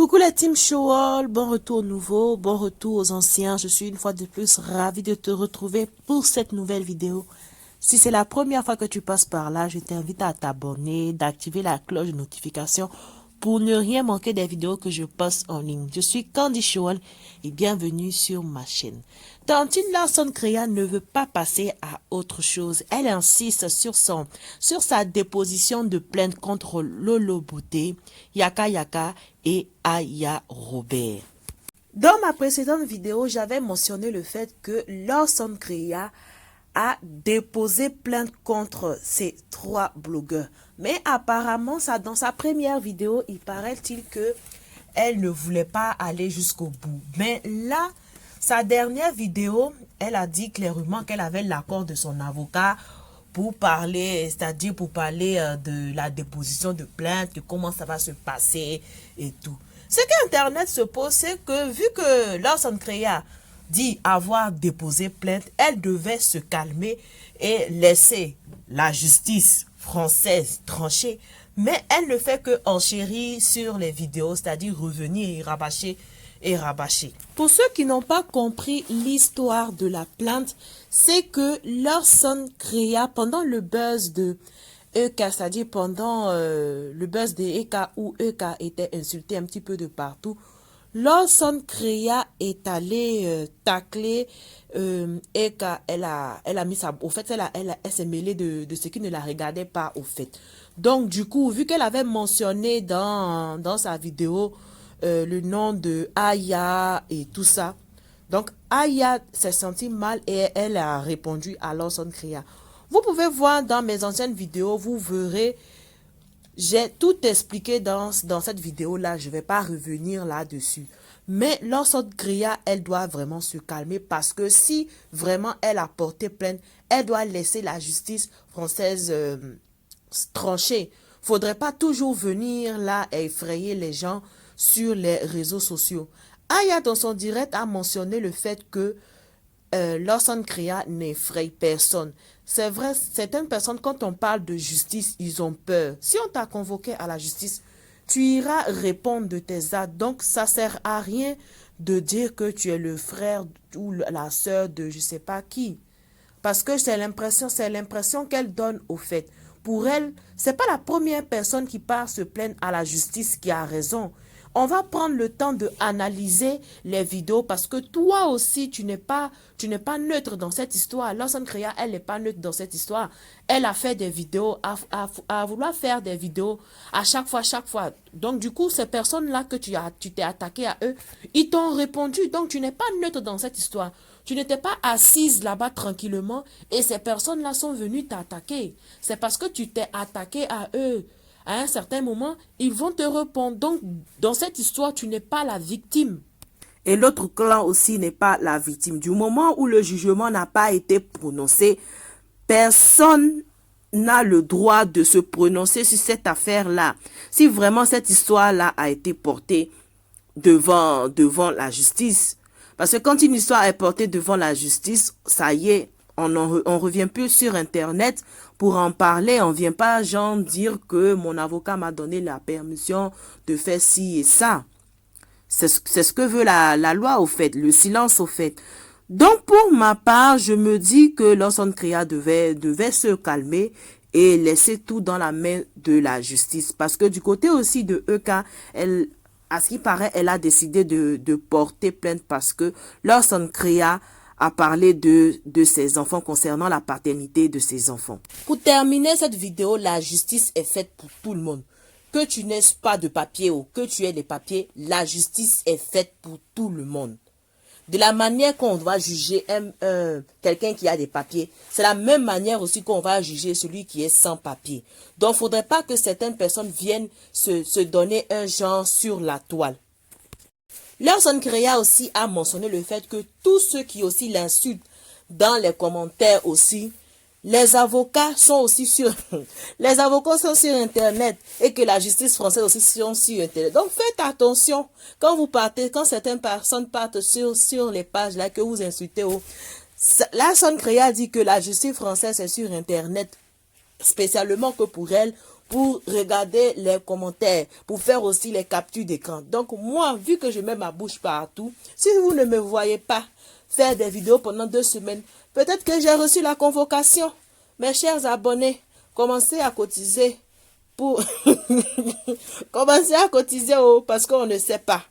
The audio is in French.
Coucou la team Showall, bon retour aux nouveaux, bon retour aux anciens. Je suis une fois de plus ravie de te retrouver pour cette nouvelle vidéo. Si c'est la première fois que tu passes par là, je t'invite à t'abonner, d'activer la cloche de notification pour ne rien manquer des vidéos que je poste en ligne. Je suis Candy Showall et bienvenue sur ma chaîne. Tantine Larson Kreya ne veut pas passer à autre chose. Elle insiste sur sa déposition de plainte contre Lolo Bouté, Yaka Yaka et Aya Robert. Dans ma précédente vidéo, j'avais mentionné le fait que Larson Kreya a déposé plainte contre ces trois blogueurs. Mais apparemment, dans sa première vidéo, il paraît-il que elle ne voulait pas aller jusqu'au bout. Mais là, sa dernière vidéo, elle a dit clairement qu'elle avait l'accord de son avocat pour parler, c'est-à-dire pour parler de la déposition de plainte, de comment ça va se passer et tout. Ce qu'Internet se pose, c'est que vu que Larson Kreya dit avoir déposé plainte, elle devait se calmer et laisser la justice française trancher. Mais elle ne fait que enchérir sur les vidéos, c'est-à-dire revenir et rabâcher. Pour ceux qui n'ont pas compris l'histoire de la plainte, c'est que Larson Kreya, pendant le buzz de EK, c'est-à-dire pendant le buzz des EK où EK était insulté un petit peu de partout, Larson Kreya est allé tacler Eka. Elle a mis sa... Au fait, elle s'est mêlée de ce qui ne la regardait pas, au fait. Donc, du coup, vu qu'elle avait mentionné dans sa vidéo le nom de Aya et tout ça, donc Aya s'est sentie mal et elle a répondu à Larson Kreya. Vous pouvez voir dans mes anciennes vidéos, vous verrez... J'ai tout expliqué dans cette vidéo-là, je ne vais pas revenir là-dessus. Mais Larson Kreya, elle doit vraiment se calmer parce que si vraiment elle a porté plainte, elle doit laisser la justice française trancher. Il ne faudrait pas toujours venir là et effrayer les gens sur les réseaux sociaux. Aya, dans son direct, a mentionné le fait que Larson Kreya n'effraie personne. C'est vrai, certaines personnes, quand on parle de justice, ils ont peur. Si on t'a convoqué à la justice, tu iras répondre de tes actes. Donc, ça ne sert à rien de dire que tu es le frère ou la sœur de je ne sais pas qui. Parce que c'est l'impression qu'elle donne au fait. Pour elle, ce n'est pas la première personne qui part se plaindre à la justice qui a raison. On va prendre le temps de analyser les vidéos parce que toi aussi, tu n'es pas neutre dans cette histoire. Larson Kreya, elle n'est pas neutre dans cette histoire. Elle a fait des vidéos, à vouloir faire des vidéos à chaque fois. Donc, du coup, ces personnes-là que tu t'es attaqué à eux, ils t'ont répondu. Donc, tu n'es pas neutre dans cette histoire. Tu n'étais pas assise là-bas tranquillement et ces personnes-là sont venues t'attaquer. C'est parce que tu t'es attaqué à eux. À un certain moment, ils vont te répondre. Donc, dans cette histoire, tu n'es pas la victime. Et l'autre clan aussi n'est pas la victime. Du moment où le jugement n'a pas été prononcé, personne n'a le droit de se prononcer sur cette affaire-là. Si vraiment cette histoire-là a été portée devant la justice, parce que quand une histoire est portée devant la justice, ça y est, on revient plus sur Internet pour en parler. On vient pas genre dire que mon avocat m'a donné la permission de faire ci et ça. C'est ce que veut la loi au fait, le silence au fait. Donc pour ma part, je me dis que Larson Kreya devait se calmer et laisser tout dans la main de la justice. Parce que du côté aussi de EK, à ce qui paraît, elle a décidé de porter plainte parce que Larson Kreya a parlé de ses enfants, concernant la paternité de ses enfants. Pour terminer cette vidéo, la justice est faite pour tout le monde. Que tu n'aies pas de papier ou que tu aies des papiers, la justice est faite pour tout le monde. De la manière qu'on va juger quelqu'un qui a des papiers, c'est la même manière aussi qu'on va juger celui qui est sans papier. Donc, il ne faudrait pas que certaines personnes viennent se donner un genre sur la toile. Larson Kreya aussi a mentionné le fait que tous ceux qui aussi l'insultent dans les commentaires aussi, les avocats sont aussi sur les avocats sont sur Internet et que la justice française aussi sont sur Internet. Donc faites attention quand vous partez, quand certaines personnes partent sur les pages là que vous insultez. Larson Kreya dit que la justice française est sur Internet spécialement que pour elle, pour regarder les commentaires, pour faire aussi les captures d'écran. Donc moi, vu que je mets ma bouche partout, si vous ne me voyez pas faire des vidéos pendant 2 semaines, peut-être que j'ai reçu la convocation. Mes chers abonnés, commencez à cotiser pour... commencez à cotiser parce qu'on ne sait pas.